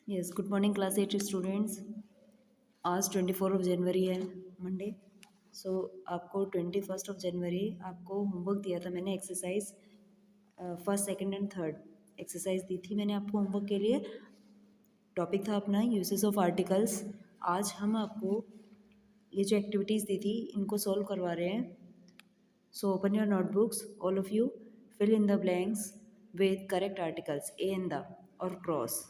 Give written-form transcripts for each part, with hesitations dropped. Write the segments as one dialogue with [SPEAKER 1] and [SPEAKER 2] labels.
[SPEAKER 1] Yes, good morning class 8 students. आज 24 जनवरी है, Monday. सो आपको 21 जनवरी आपको होमवर्क दिया था मैंने। Exercise first, second and third exercise दी थी मैंने आपको होमवर्क के लिए। टॉपिक था अपना यूसेस ऑफ आर्टिकल्स। आज हम आपको ये जो एक्टिविटीज़ दी थी इनको सॉल्व करवा रहे हैं। So open your notebooks, all of you. Fill in the blanks with correct articles a and the और cross।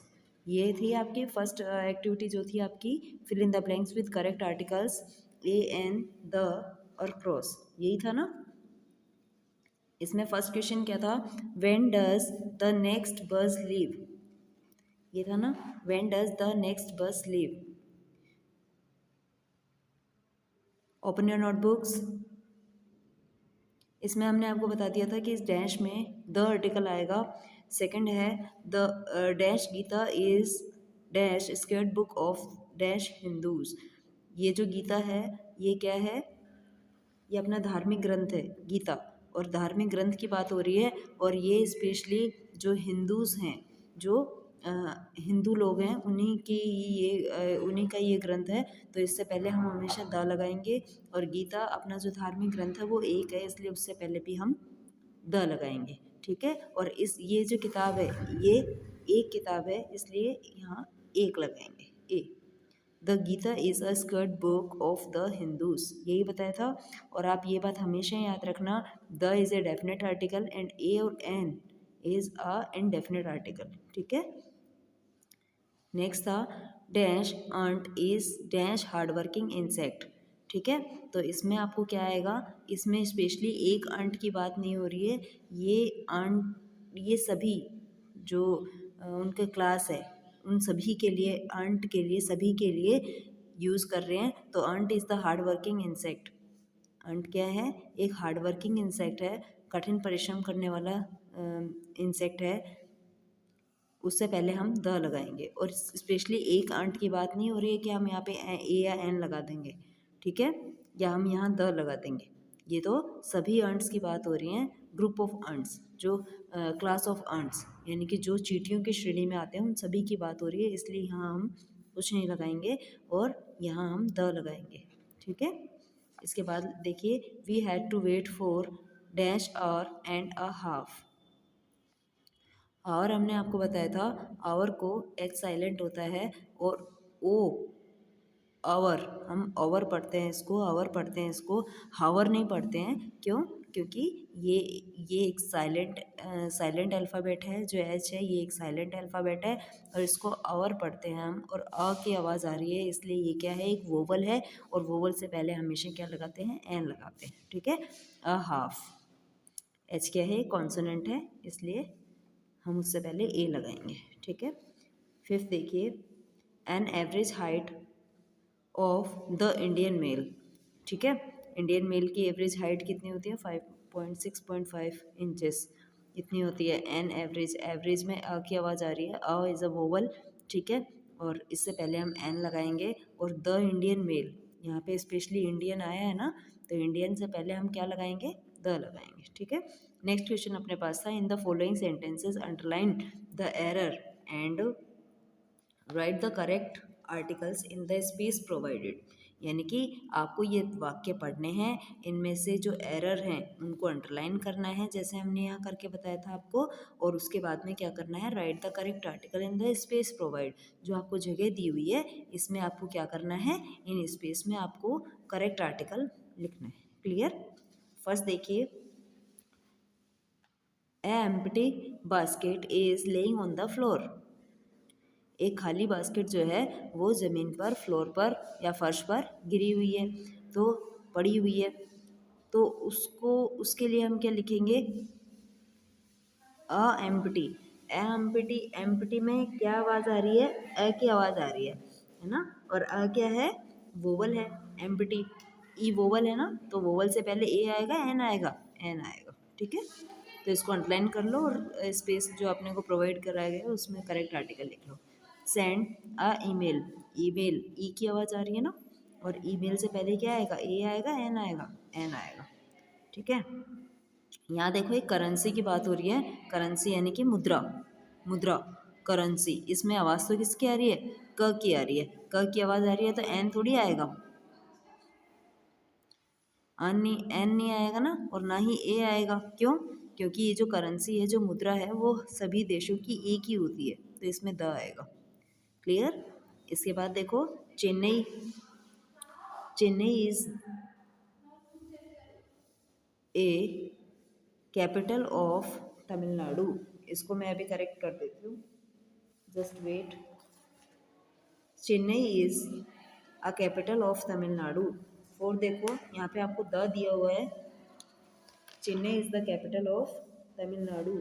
[SPEAKER 1] ये थी आपकी फर्स्ट एक्टिविटी जो थी आपकी, fill in the blanks with correct articles a and the और cross। यही था ना। इसमें फर्स्ट क्वेश्चन क्या था? When does the next bus leave? ये था ना, when does the next bus leave? Open your notebooks। इसमें हमने आपको बता दिया था कि इस डैश में द आर्टिकल आएगा। सेकंड है the dash Gita is dash scared book of dash Hindus. ये जो गीता है ये क्या है? ये अपना धार्मिक ग्रंथ है गीता, और धार्मिक ग्रंथ की बात हो रही है। और ये स्पेशली जो हिंदूज़ हैं, जो हिंदू लोग हैं, उन्हीं की ये उन्हीं का ये ग्रंथ है। तो इससे पहले हम हमेशा द लगाएंगे। और गीता अपना जो धार्मिक ग्रंथ है वो एक है, इसलिए उससे पहले भी हम द लगाएंगे। ठीक है। और इस ये जो किताब है ये एक किताब है, इसलिए यहाँ एक लगाएंगे, A. The Gita is a sacred book of the Hindus, यही बताया था। और आप ये बात हमेशा याद रखना, the is a definite article and a और an is a indefinite article. ठीक है। नेक्स्ट था dash ant is dash hardworking insect. ठीक है। तो इसमें आपको क्या आएगा? इसमें स्पेशली एक आंट की बात नहीं हो रही है। ये आंट, ये सभी जो उनके क्लास है उन सभी के लिए, आंट के लिए, सभी के लिए यूज़ कर रहे हैं। तो ant is the hard working insect. Ant क्या है? एक हार्ड वर्किंग इंसेक्ट है, कठिन परिश्रम करने वाला इंसेक्ट है। उससे पहले हम द लगाएंगे। और स्पेशली एक आंट की बात नहीं हो रही है कि हम यहाँ पे ए या एन लगा देंगे। ठीक है। या हम यहाँ द लगा देंगे। ये तो सभी आंट्स की बात हो रही है, ग्रुप ऑफ आंट्स, जो क्लास ऑफ आंट्स, यानी कि जो चींटियों की श्रेणी में आते हैं उन सभी की बात हो रही है। इसलिए यहाँ हम कुछ नहीं लगाएंगे और यहाँ हम द लगाएंगे। ठीक है। इसके बाद देखिए, we had to wait for dash hour and a half. Hour हमने आपको बताया था, आवर को एच साइलेंट होता है, और ओ आवर, हम आवर पढ़ते हैं इसको, आवर पढ़ते हैं इसको, हावर नहीं पढ़ते हैं। क्यों? क्योंकि ये एक साइलेंट अल्फ़ाबेट है। जो एच है ये एक साइलेंट अल्फ़ाबेट है, और इसको आवर पढ़ते हैं हम। और अ की आवाज़ आ रही है, इसलिए ये क्या है? एक वोवल है। और वोवल से पहले हमेशा क्या लगाते हैं? एन लगाते हैं। ठीक है। अ हाफ, एच क्या है? कॉन्सोनेंट है, इसलिए हम उससे पहले ए लगाएंगे। ठीक है। फिफ्थ देखिए, an average height of the Indian male. ठीक है। इंडियन मेल की एवरेज हाइट कितनी होती है? 5.6.5 इंचेस इतनी होती है। एन एवरेज, एवरेज में अ की आवाज़ आ रही है, अ इज़ अ वोवल। ठीक है। और इससे पहले हम एन लगाएंगे। और द इंडियन मेल, यहाँ पे स्पेशली इंडियन आया है ना, तो इंडियन से पहले हम क्या लगाएंगे? द लगाएंगे। ठीक है। नेक्स्ट क्वेश्चन अपने पास था, in the following sentences underline the error and right the correct articles in the space provided. यानी कि आपको ये वाक्य पढ़ने हैं, इनमें से जो एरर हैं उनको अंडरलाइन करना है, जैसे हमने यहाँ करके बताया था आपको। और उसके बाद में क्या करना है? Right the correct article in the space provide. जो आपको जगह दी हुई है इसमें आपको क्या करना है? इन स्पेस में आपको करेक्ट आर्टिकल लिखना है। क्लियर? फर्स्ट देखिए, a empty basket is laying on the floor. एक खाली बास्केट जो है वो ज़मीन पर, फ्लोर पर या फर्श पर गिरी हुई है, तो पड़ी हुई है। तो उसको, उसके लिए हम क्या लिखेंगे? अ एम्प्टी। ए एम्प्टी, एम्प्टी में क्या आवाज़ आ रही है? ए की आवाज़ आ रही है ना। और अ क्या है? वोवल है। एम्प्टी, ई वोवल है ना, तो वोवल से पहले ए आएगा, एन आएगा, एन आएगा। ठीक है। तो इसको अंडरलाइन कर लो और स्पेस जो अपने को प्रोवाइड कराया गया है उसमें करेक्ट आर्टिकल लिख लो। सेंड अ ईमेल, ईमेल, ई की आवाज़ आ रही है ना, और ईमेल से पहले क्या आएगा? ए आएगा, एन आएगा, एन आएगा। ठीक है। यहाँ देखो एक करेंसी की बात हो रही है। करेंसी यानी कि मुद्रा, मुद्रा। करेंसी। इसमें आवाज़ तो किसकी आ रही है, क की आ रही है, क की आवाज़ आ रही है तो एन थोड़ी आएगा, एन नहीं आएगा ना, और ना ही ए आएगा। क्यों? क्योंकि ये जो करेंसी है, जो मुद्रा है, वो सभी देशों की एक ही होती है, तो इसमें द आएगा। क्लियर? इसके बाद देखो, Chennai, Chennai is a capital of Tamil Nadu. इसको मैं अभी करेक्ट कर देती हूँ, just wait. Chennai is a capital of Tamil Nadu. और देखो यहाँ पे आपको द दिया हुआ है, Chennai is the capital of Tamil Nadu.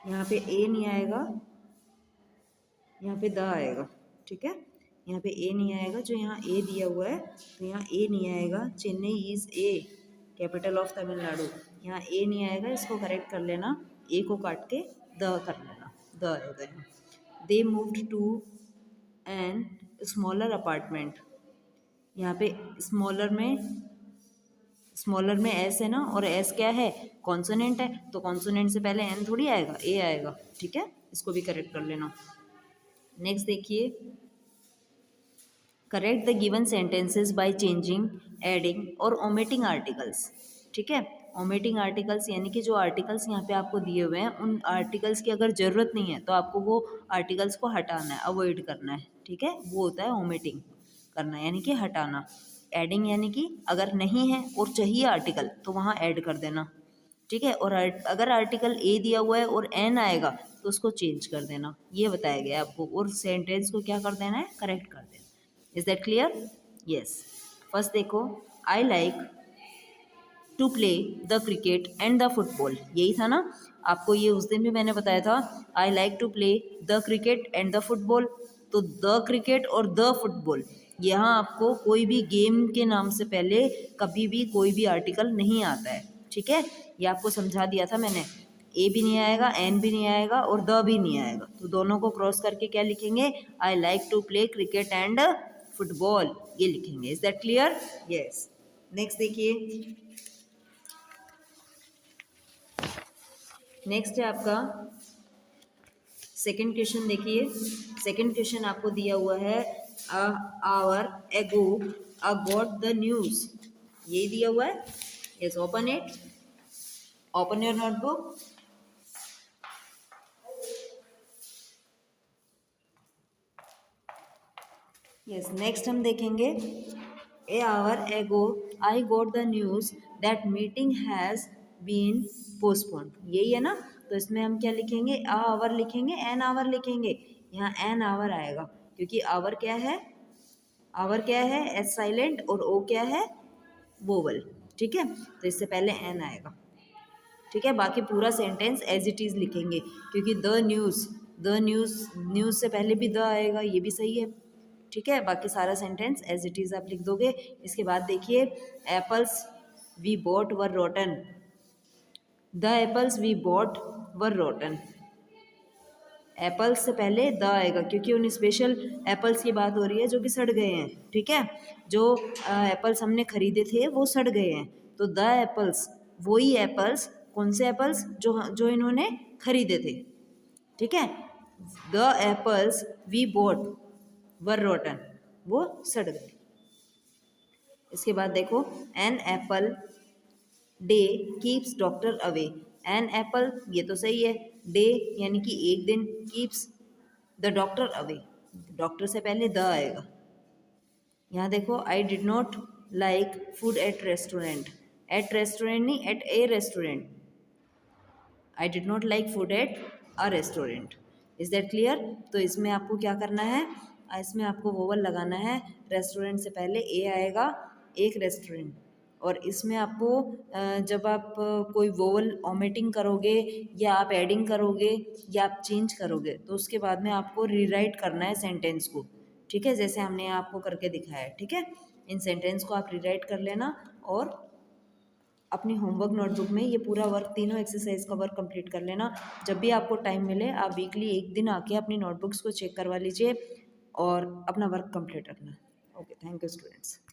[SPEAKER 1] यहाँ पे ए नहीं आएगा, यहाँ पे द आएगा, ठीक है। यहाँ पे ए नहीं आएगा, जो यहाँ ए दिया हुआ है तो यहाँ ए नहीं आएगा। Chennai is a capital of Tamil Nadu, यहाँ ए नहीं आएगा, इसको करेक्ट कर लेना, ए को काट के द कर लेना, द आएगा यहाँ। They moved to an smaller apartment. यहाँ पे स्मॉलर में एस है ना, और एस क्या है, कॉन्सोनेंट है, तो कॉन्सोनेंट से पहले एन थोड़ी आएगा, ए आएगा, ठीक है। इसको भी करेक्ट कर लेना। नेक्स्ट देखिए, correct the given sentences by changing, adding और ओमिटिंग आर्टिकल्स, ठीक है। ओमिटिंग आर्टिकल्स यानी कि जो आर्टिकल्स यहाँ पे आपको दिए हुए हैं, उन आर्टिकल्स की अगर ज़रूरत नहीं है तो आपको वो आर्टिकल्स को हटाना है, अवॉइड करना है, ठीक है। वो होता है ओमिटिंग करना, यानी कि हटाना। एडिंग यानी कि अगर नहीं है और चाहिए आर्टिकल तो वहाँ ऐड कर देना, ठीक है। और अगर आर्टिकल ए दिया हुआ है और एन आएगा तो उसको चेंज कर देना, ये बताया गया है आपको। और सेंटेंस को क्या कर देना है, करेक्ट कर देना। Is that clear? Yes. First देखो, I like to play the cricket and the football, यही था ना आपको, ये उस दिन भी मैंने बताया था, I like to play the cricket and the football. तो द क्रिकेट और द फुटबॉल, यहाँ आपको कोई भी गेम के नाम से पहले कभी भी कोई भी आर्टिकल नहीं आता है, ठीक है। ये आपको समझा दिया था मैंने, ए भी नहीं आएगा, एन भी नहीं आएगा और द भी नहीं आएगा, तो दोनों को क्रॉस करके क्या लिखेंगे, I like to play cricket and football, ये लिखेंगे। Is that clear? Yes. Next देखिए, नेक्स्ट है आपका सेकंड क्वेश्चन। देखिए, सेकंड क्वेश्चन आपको दिया हुआ है, आवर एगो अ गॉट द न्यूज़, ये दिया हुआ है। Yes, open it, open your notebook. Yes, next हम देखेंगे, a hour ago I got the news that meeting has been postponed, यही है ना। तो इसमें हम क्या लिखेंगे, आ आवर लिखेंगे, एन आवर लिखेंगे। यहाँ एन आवर आएगा क्योंकि आवर क्या है, आवर क्या है, एस साइलेंट, और ओ क्या है, वोवल, ठीक है। तो इससे पहले एन आएगा, ठीक है। बाकी पूरा सेंटेंस एज इट इज़ लिखेंगे क्योंकि न्यूज़ से पहले भी द आएगा, ये भी सही है, ठीक है। बाकी सारा सेंटेंस एज इट इज़ आप लिख दोगे। इसके बाद देखिए, apples we bought were rotten, the apples we bought were rotten, apples से पहले द आएगा क्योंकि उन स्पेशल एप्पल्स की बात हो रही है जो कि सड़ गए हैं, ठीक है। जो एप्पल्स हमने खरीदे थे वो सड़ गए हैं, तो द एप्पल्स, वही एप्पल्स, कौन से एप्पल्स, जो जो इन्होंने खरीदे थे, ठीक है। The apples we bought were rotten, वो सड़ गए। इसके बाद देखो, an apple day keeps doctor away, an apple, ये तो सही है, डे यानी कि एक दिन, keeps the doctor away, doctor से पहले द आएगा। यहाँ देखो, I did not like food at restaurant, at restaurant नहीं, at a restaurant, I did not like food at a restaurant. Is that clear? तो इसमें आपको क्या करना है, इसमें आपको वोवल लगाना है, रेस्टोरेंट से पहले ए आएगा, एक रेस्टोरेंट। और इसमें आपको जब आप कोई वोवल ओमिटिंग करोगे या आप एडिंग करोगे या आप चेंज करोगे तो उसके बाद में आपको रीराइट करना है सेंटेंस को, ठीक है, जैसे हमने आपको करके दिखाया है, ठीक है। इन सेंटेंस को आप रीराइट कर लेना और अपनी होमवर्क नोटबुक में ये पूरा वर्क, तीनों एक्सरसाइज का वर्क कंप्लीट कर लेना। जब भी आपको टाइम मिले आप वीकली एक दिन आके अपनी नोटबुक्स को चेक करवा लीजिए और अपना वर्क कंप्लीट रखना। Okay, thank you students.